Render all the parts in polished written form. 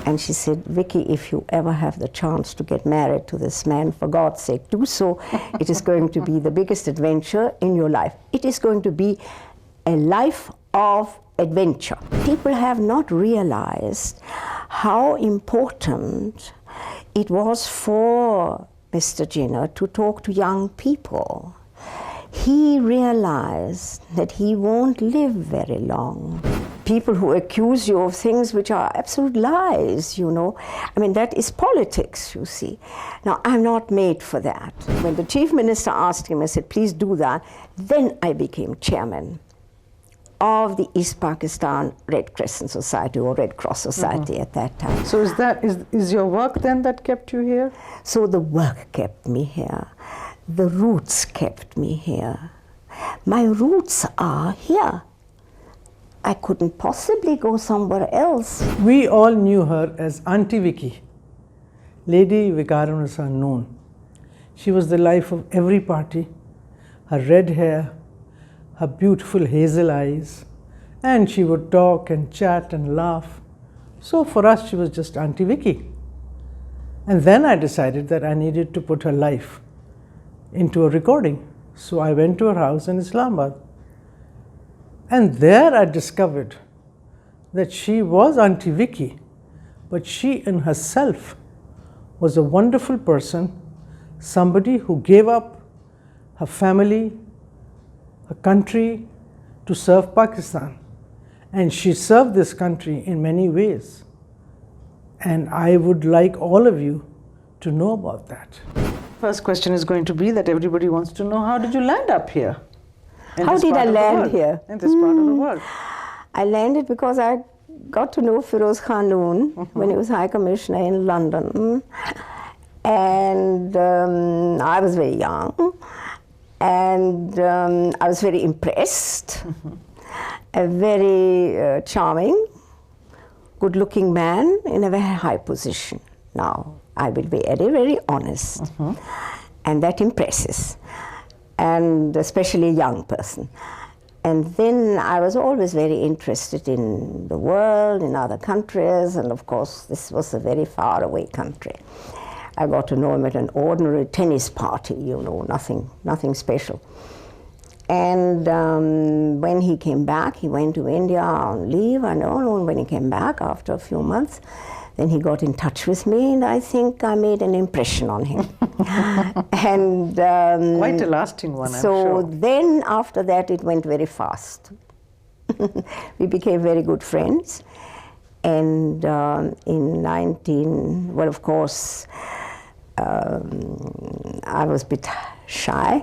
And she said, Vicky, if you ever have the chance to get married to this man, for God's sake, do so. It is going to be the biggest adventure in your life. It is going to be a life of adventure. People have not realized how important it was for Mr. Jinnah to talk to young people. He realized that he won't live very long. People who accuse you of things which are absolute lies, you know. I mean, that is politics, you see. Now, I'm not made for that. When the chief minister asked him, I said, please do that, then I became chairman of the East Pakistan Red Crescent Society, or Red Cross Society at that time. So is your work then that kept you here? So the work kept me here. The roots kept me here. My roots are here. I couldn't possibly go somewhere else. We all knew her as Auntie Vicky, Lady Viqar Nisa Noon. She was the life of every party. Her red hair, her beautiful hazel eyes, and she would talk and chat and laugh. So for us, she was just Auntie Vicky. And then I decided that I needed to put her life into a recording. So I went to her house in Islamabad. And there I discovered that she was Auntie Vicky, but she in herself was a wonderful person, somebody who gave up her family, her country to serve Pakistan. And she served this country in many ways. And I would like all of you to know about that. First question is going to be that everybody wants to know, how did you land up here? How did I land here? In this part of the world. I landed because I got to know Feroz Noon when he was High Commissioner in London. And I was very young. And I was very impressed. A very charming, good-looking man in a very high position. Now, I will be very, very honest. And that impresses. And especially a young person. And then I was always very interested in the world, in other countries, and of course this was a very far away country. I got to know him at an ordinary tennis party, you know, nothing special. And when he came back, he went to India on leave, and when he came back after a few months, then he got in touch with me, and I think I made an impression on him. And quite a lasting one, I'm sure. So then after that it went very fast. We became very good friends. And well, of course, I was a bit shy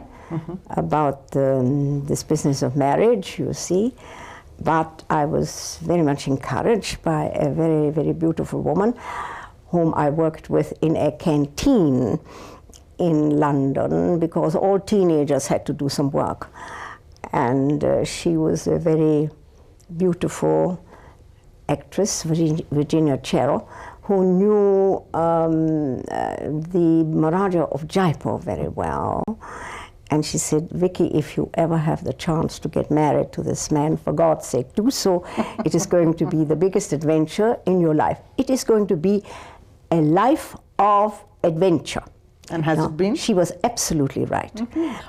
about this business of marriage, you see. But I was very much encouraged by a very, very beautiful woman whom I worked with in a canteen in London, because all teenagers had to do some work. And she was a very beautiful actress, Virginia Chaho, who knew the Maharaja of Jaipur very well. And she said, Vicky, if you ever have the chance to get married to this man, for God's sake, do so. It is going to be the biggest adventure in your life. It is going to be a life of adventure. And has it been? She was absolutely right.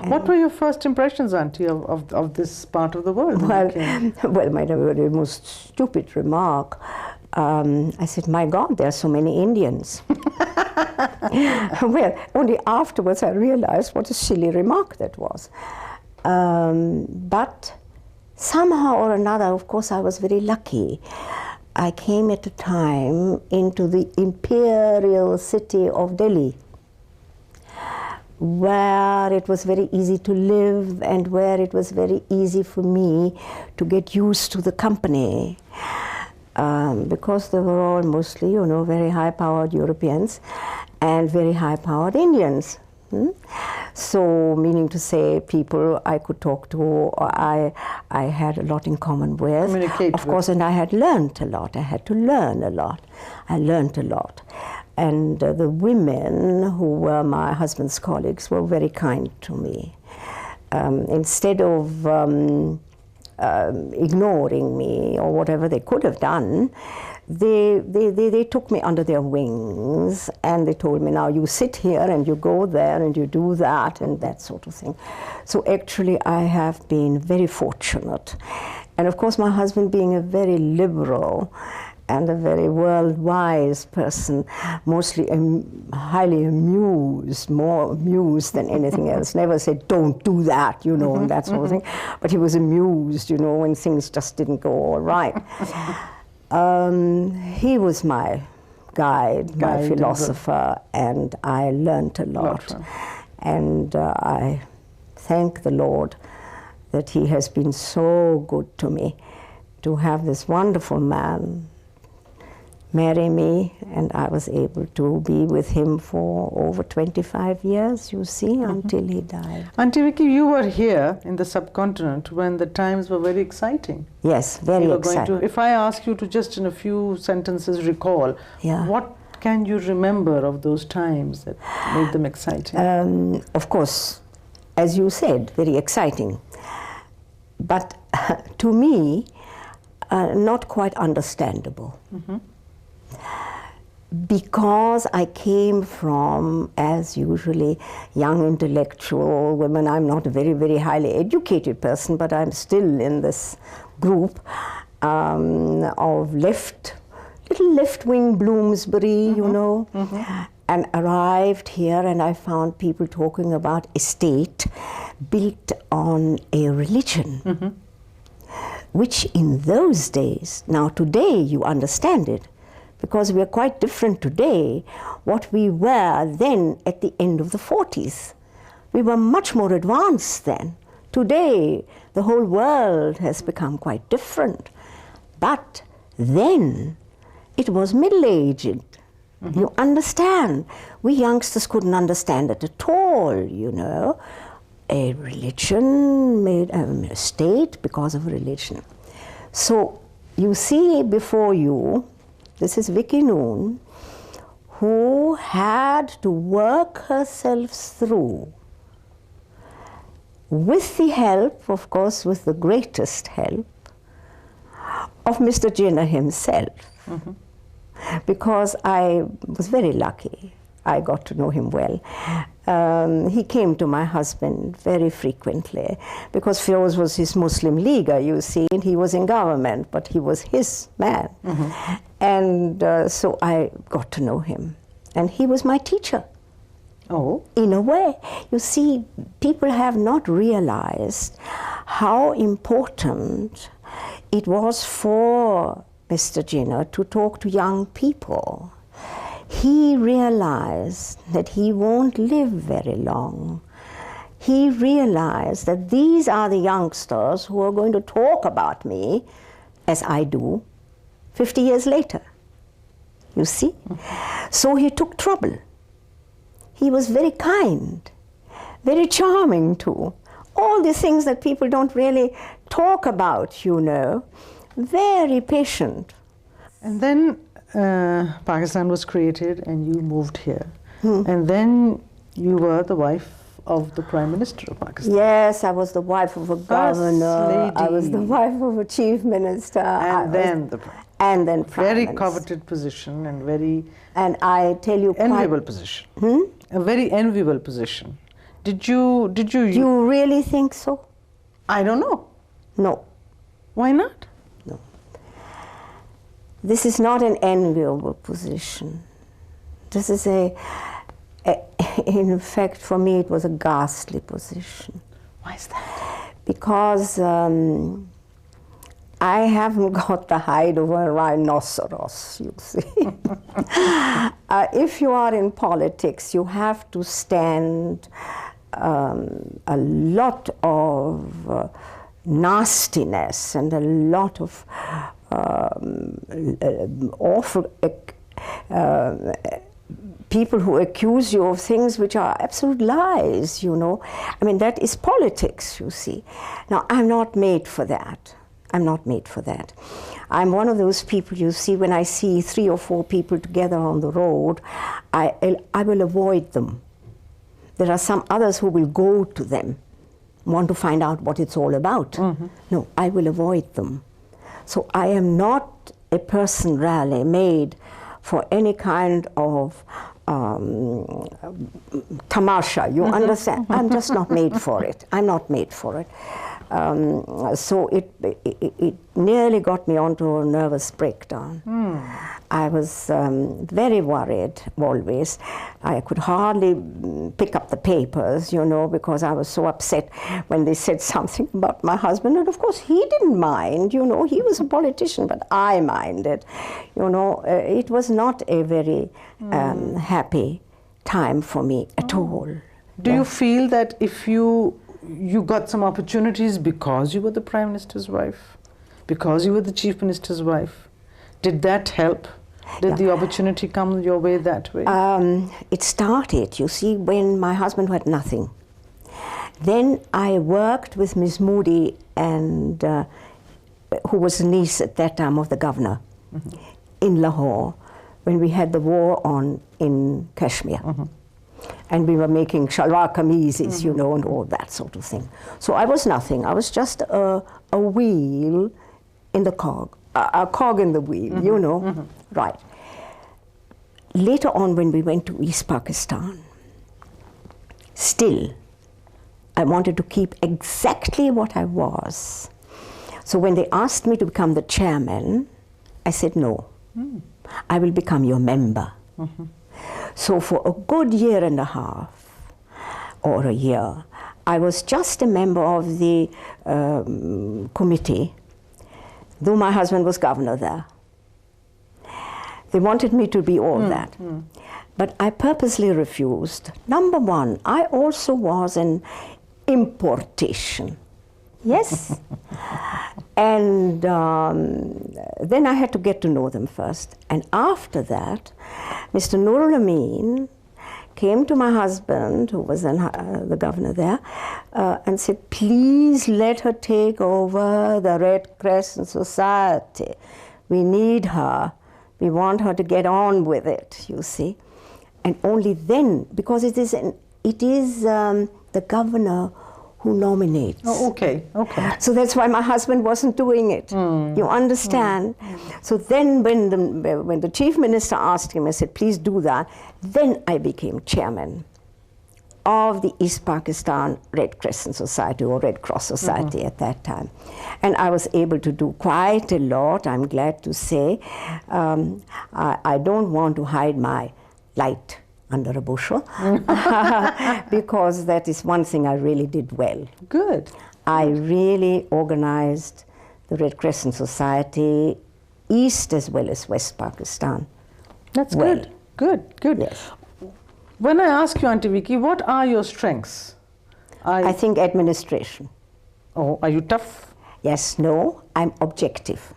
What were your first impressions, Auntie, of this part of the world? Well, my most stupid remark, I said, my God, there are so many Indians. Well, only afterwards I realized what a silly remark that was. But somehow or another, of course, I was very lucky. I came at a time into the imperial city of Delhi, where it was very easy to live and where it was very easy for me to get used to the company. Because they were all mostly, you know, very high-powered Europeans and very high-powered Indians. So, meaning to say, people I could talk to, or I had a lot in common with. Communicate of course, and I had learned a lot. I had to learn a lot. I learned a lot. And the women who were my husband's colleagues were very kind to me. Instead of ignoring me or whatever they could have done, they took me under their wings and they told me, now you sit here and you go there and you do that and that sort of thing. So actually I have been very fortunate. And of course my husband, being a very liberal and a very world-wise person, mostly highly amused, more amused than anything else. Never said, don't do that, you know, and that sort of thing. But he was amused, you know, when things just didn't go all right. He was my guide, my philosopher, and I learned a lot. And I thank the Lord that he has been so good to me, to have this wonderful man marry me, and I was able to be with him for over 25 years, you see, until he died. Auntie Vicky, you were here in the subcontinent when the times were very exciting. Yes, very exciting. If I ask you to just in a few sentences recall, what can you remember of those times that made them exciting? Of course, as you said, very exciting. But to me, not quite understandable. Because I came from, as usually, young intellectual women. I'm not a very, very highly educated person, but I'm still in this group of little left-wing Bloomsbury, you know, and arrived here and I found people talking about a state built on a religion, which in those days, now today you understand it, because we are quite different today, what we were then at the end of the 40s. We were much more advanced then. Today, the whole world has become quite different. But then, it was middle-aged. You understand? We youngsters couldn't understand it at all, you know. A religion made a state because of religion. So, you see before you, this is Vicky Noon, who had to work herself through, with the help, of course, with the greatest help, of Mr. Jinnah himself. Because I was very lucky. I got to know him well. He came to my husband very frequently because Feroz was his Muslim leaguer, you see, and he was in government, but he was his man. And so I got to know him. And he was my teacher. Oh. In a way. You see, people have not realized how important it was for Mr. Jinnah to talk to young people. He realized that he won't live very long. He realized that these are the youngsters who are going to talk about me, as I do, 50 years later. You see? So he took trouble. He was very kind, very charming too. All the things that people don't really talk about, you know. Very patient. And then Pakistan was created and you moved here. And then you were the wife of the Prime Minister of Pakistan. Yes, I was the wife of a governor. I was the wife of a chief minister. And then Prime very minister. coveted position and very I tell you, enviable position. A very enviable position. Did you? Do you really think so? I don't know. No. Why not? No. This is not an enviable position. This is in fact, for me, it was a ghastly position. Why is that? Because I haven't got the hide of a rhinoceros, you see. If you are in politics, you have to stand a lot of nastiness and a lot of awful people who accuse you of things which are absolute lies, you know. I mean, that is politics, you see. Now, I'm not made for that. I'm not made for that. I'm one of those people, you see, when I see 3 or 4 people together on the road, I will avoid them. There are some others who will go to them want to find out what it's all about. No, I will avoid them. So I am not a person really made for any kind of tamasha, you understand? I'm just not made for it. I'm not made for it. So it nearly got me onto a nervous breakdown. I was very worried always. I could hardly pick up the papers, you know, because I was so upset when they said something about my husband. And of course, he didn't mind, you know, he was a politician, but I minded. You know, it was not a very happy time for me at all. Do you feel that if you got some opportunities because you were the Prime Minister's wife, because you were the Chief Minister's wife, did that help? Did the opportunity come your way that way? It started, you see, when my husband had nothing. Then I worked with Miss Moody, and who was the niece at that time of the governor, in Lahore, when we had the war on in Kashmir. And we were making shalwar kameezes, you know, and all that sort of thing. So I was nothing. I was just a wheel in the cog, a cog in the wheel, you know. Right. Later on, when we went to East Pakistan, still, I wanted to keep exactly what I was. So when they asked me to become the chairman, I said no. I will become your member. So for a good year and a half, or a year, I was just a member of the committee, though my husband was governor there. They wanted me to be all that. But I purposely refused. Number one, I also was an importation. Yes? And then I had to get to know them first. And after that, Mr. Nurul Amin came to my husband, who was then the governor there, and said, please let her take over the Red Crescent Society. We need her. We want her to get on with it, you see. And only then, because it is the governor who nominates. Oh, okay. So that's why my husband wasn't doing it. You understand? So then when the chief minister asked him, I said, please do that. Then I became chairman of the East Pakistan Red Crescent Society, or Red Cross Society at that time. And I was able to do quite a lot, I'm glad to say. I don't want to hide my light under a bushel, because that is one thing I really did well. Good. I really organized the Red Crescent Society, East as well as West Pakistan. That's well. Good. Yes. When I ask you, Auntie Vicky, what are your strengths? I think administration. Oh, are you tough? Yes, no, I'm objective.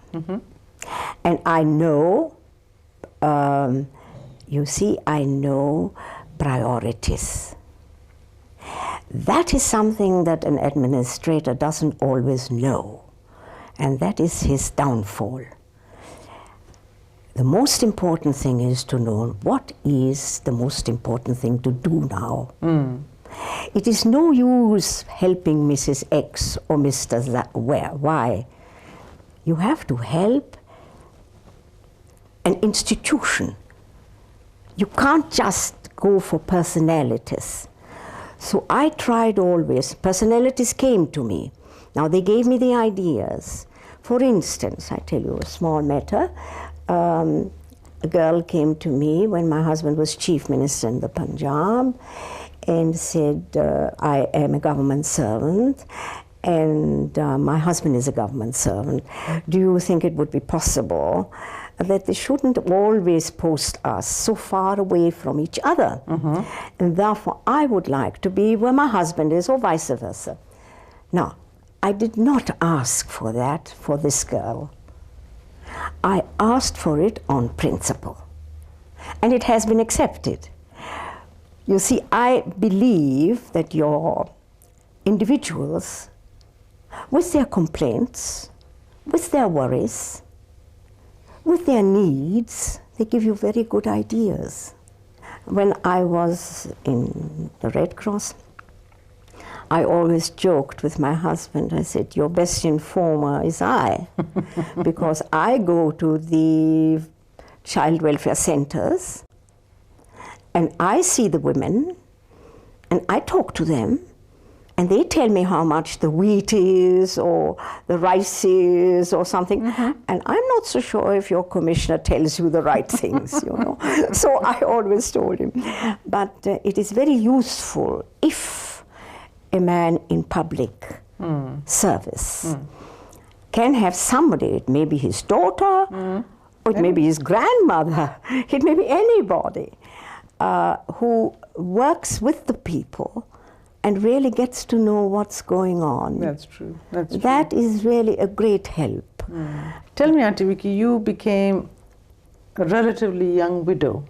And I know, you see, I know priorities. That is something that an administrator doesn't always know, and that is his downfall. The most important thing is to know what is the most important thing to do now. It is no use helping Mrs. X or Mr. Y. You have to help an institution. You can't just go for personalities. So I tried always. Personalities came to me. Now they gave me the ideas. For instance, I tell you a small matter. A girl came to me when my husband was chief minister in the Punjab and said, I am a government servant and my husband is a government servant. Do you think it would be possible that they shouldn't always post us so far away from each other? And therefore I would like to be where my husband is, or vice versa. Now, I did not ask for that for this girl. I asked for it on principle, and it has been accepted. You see, I believe that your individuals, with their complaints, with their worries, with their needs, they give you very good ideas. When I was in the Red Cross, I always joked with my husband. I said, your best informer is I, because I go to the child welfare centers and I see the women and I talk to them and they tell me how much the wheat is or the rice is or something. And I'm not so sure if your commissioner tells you the right things, you know. So I always told him. But it is very useful if a man in public service can have somebody, it may be his daughter, or it may be his grandmother, it may be anybody who works with the people and really gets to know what's going on. That's true. That's true. That is really a great help. Tell me, Auntie Vicky, you became a relatively young widow.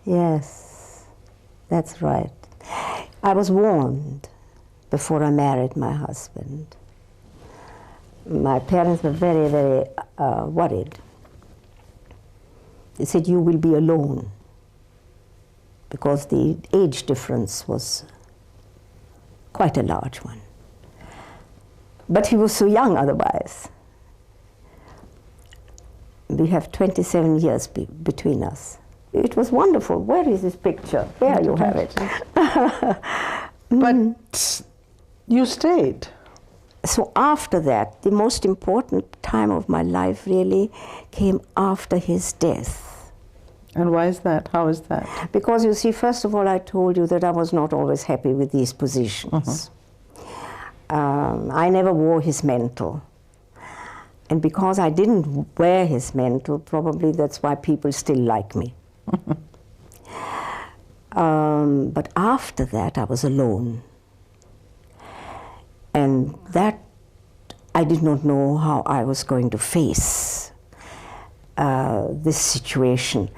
Yes, that's right. I was warned before I married my husband. My parents were very, very worried. They said, you will be alone, because the age difference was quite a large one. But he was so young otherwise. We have 27 years between us. It was wonderful. Where is this picture? There you have it. But you stayed. So after that, the most important time of my life really came after his death. And why is that? How is that? Because you see, first of all, I told you that I was not always happy with these positions. I never wore his mantle. And because I didn't wear his mantle, probably that's why people still like me. But after that, I was alone. And that, I did not know how I was going to face this situation.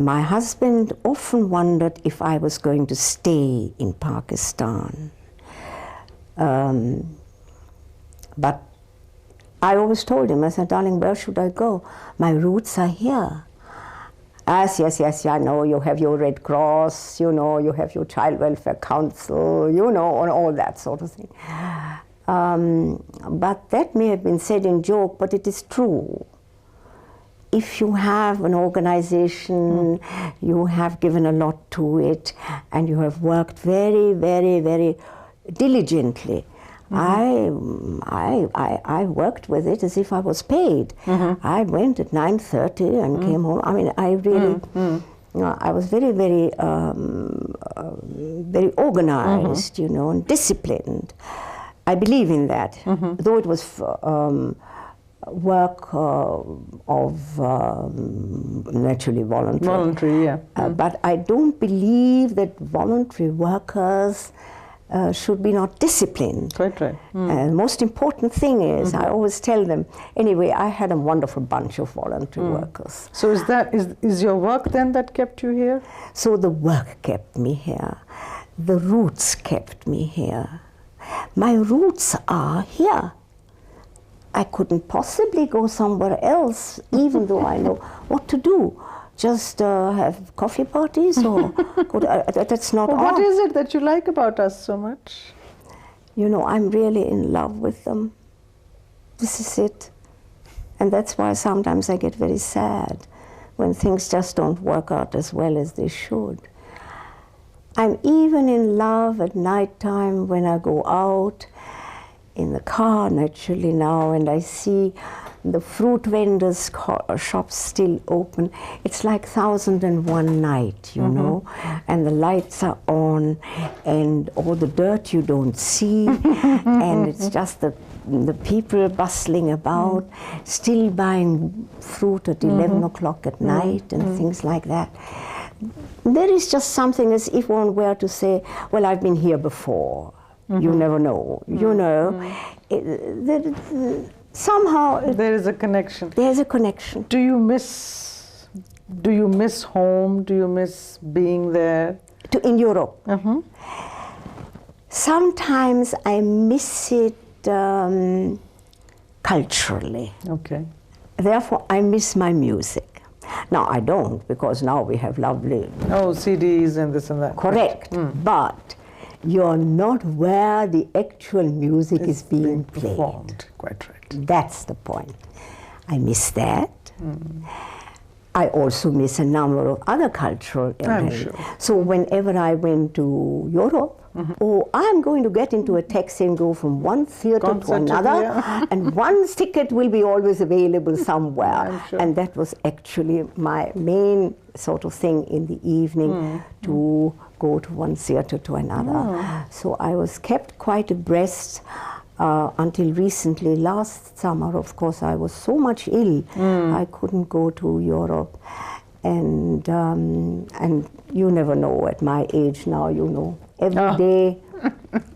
My husband often wondered if I was going to stay in Pakistan. But I always told him, I said, darling, where should I go? My roots are here. Yes, I know, you have your Red Cross, you know, you have your Child Welfare Council, you know, and all that sort of thing. But that may have been said in joke, but it is true. If you have an organization, you have given a lot to it, and you have worked very, very, very diligently. I worked with it as if I was paid. I went at 9:30 and came home. I mean, I really, I was very, very, very organized, you know, and disciplined. I believe in that, though it was work of naturally voluntary. Voluntary, yeah. But I don't believe that voluntary workers should be not disciplined. Quite right. Most important thing is, I always tell them, anyway, I had a wonderful bunch of voluntary workers. So is your work then that kept you here? So the work kept me here. The roots kept me here. My roots are here. I couldn't possibly go somewhere else, even though I know what to do. Just have coffee parties or go to, that's not Well, what is it that you like about us so much? You know, I'm really in love with them. This is it. And that's why sometimes I get very sad when things just don't work out as well as they should. I'm even in love at night time when I go out in the car naturally now and I see the fruit vendors' shops still open. It's like 1001 night, you know, and the lights are on and all the dirt you don't see and it's just the people bustling about, still buying fruit at 11 o'clock at night and things like that. There is just something as if one were to say, well, I've been here before. You never know, you know. Somehow there is a connection. There's a connection. Do you miss home? Do you miss being there? In Europe? Sometimes I miss it culturally. Okay. Therefore, I miss my music. Now, I don't, because now we have lovely... Oh, CDs and this and that. Correct. But you're not where the actual music is being played. Performed. Quite right. That's the point. I miss that. I also miss a number of other cultural I'm events. sure. So whenever I went to Europe, oh, I'm going to get into a taxi and go from one theater to Concert to another, the- and one ticket will be always available somewhere. I'm sure. And that was actually my main sort of thing in the evening, to go to one theater to another. So I was kept quite abreast until recently. Last summer, of course, I was so much ill, I couldn't go to Europe. And you never know, at my age now, you know,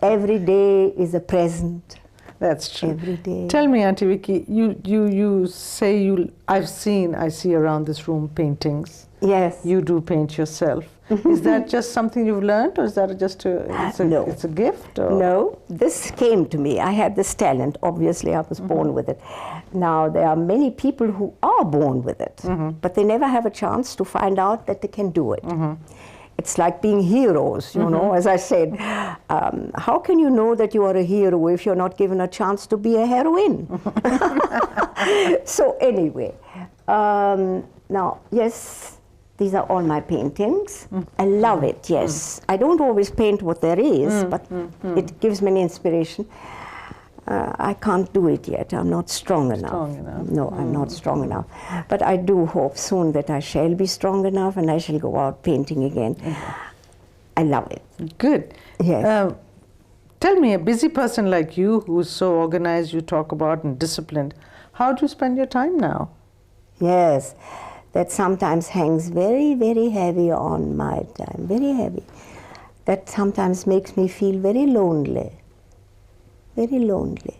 every day is a present. That's true. Every day. Tell me, Auntie Vicky, you say I see around this room paintings. Yes. You do paint yourself. Is that just something you've learned, or is that just No. it's a gift? Or? No, this came to me. I had this talent. Obviously, I was born with it. Now, there are many people who are born with it, but they never have a chance to find out that they can do it. It's like being heroes, you know, as I said. How can you know that you are a hero if you're not given a chance to be a heroine? So anyway, now, yes, these are all my paintings. I love it, yes. I don't always paint what there is, but it gives me an inspiration. I can't do it yet. I'm not strong enough. No, I'm not strong enough. But I do hope soon that I shall be strong enough and I shall go out painting again. I love it. Good. Yes. Tell me, a busy person like you, who's so organized, you talk about, and disciplined, how do you spend your time now? Yes, that sometimes hangs very, very heavy on my time, very heavy. That sometimes makes me feel very lonely, very lonely.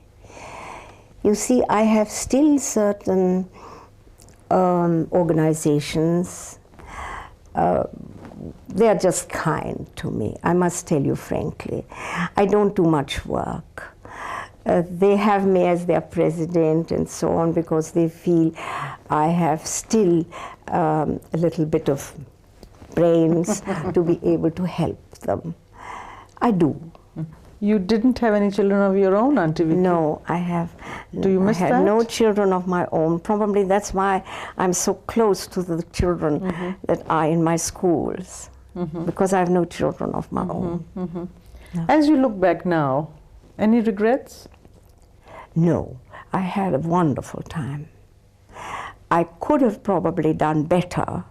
You see, I have still certain organizations, they are just kind to me, I must tell you frankly. I don't do much work. They have me as their president and so on because they feel I have still a little bit of brains to be able to help them. I do. You didn't have any children of your own, Auntie Vicky? No, I have. Do you miss I that? have no children of my own. Probably that's why I'm so close to the children that are in my schools, because I have no children of my own. No. As you look back now, any regrets? No, I had a wonderful time. I could have probably done better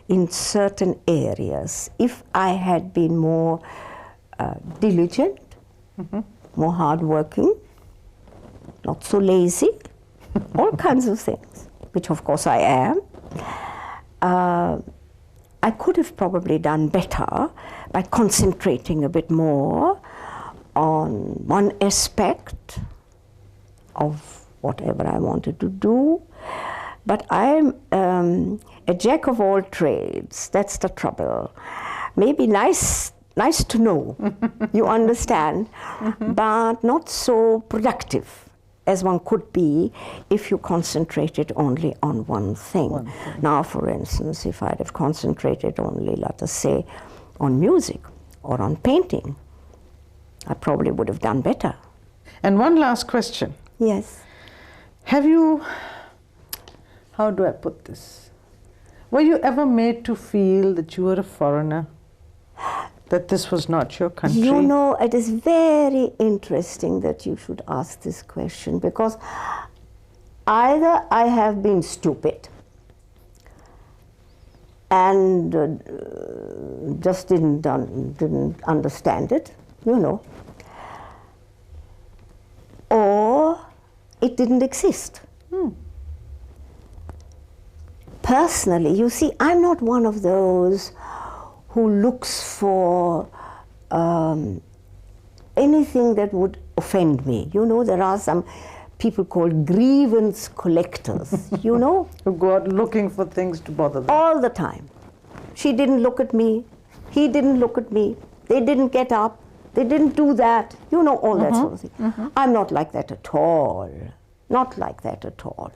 in certain areas if I had been more diligent, more hardworking, not so lazy, all kinds of things, which of course I am. I could have probably done better by concentrating a bit more on one aspect of whatever I wanted to do. But I'm a jack of all trades. That's the trouble. Maybe nice to know, you understand, but not so productive as one could be if you concentrated only on one thing. Now, for instance, if I'd have concentrated only, let us say, on music or on painting, I probably would have done better. And one last question. Yes. Have you, how do I put this? Were you ever made to feel that you were a foreigner? That this was not your country? You know, it is very interesting that you should ask this question, because either I have been stupid and just didn't understand it, you know, or it didn't exist. Personally, you see, I'm not one of those who looks for anything that would offend me. You know, there are some people called grievance collectors, you know? Who go out looking for things to bother them. All the time. She didn't look at me, he didn't look at me, they didn't get up, they didn't do that, you know, all that sort of thing. I'm not like that at all, not like that at all.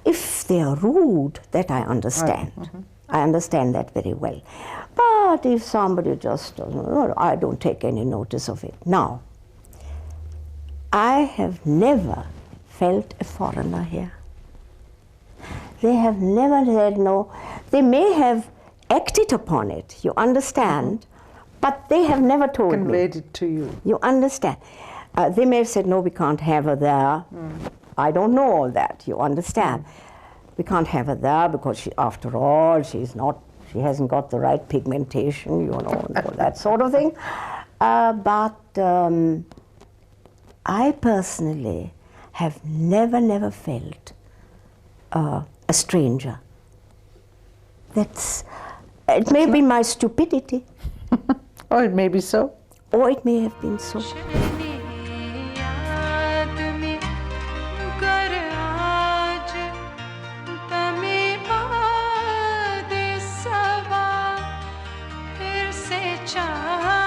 If they are rude, that I understand. I understand that very well. But if somebody just doesn't, I don't take any notice of it. Now, I have never felt a foreigner here. They have never said no. They may have acted upon it, you understand, but they have never told me. Conveyed it to you. You understand. They may have said, no, we can't have her there. I don't know all that, you understand. We can't have her there because she, after all, she hasn't got the right pigmentation, you know, and all that sort of thing. But I personally have never felt a stranger. It may be my stupidity. Or it may be so. Or it may have been so. Chaho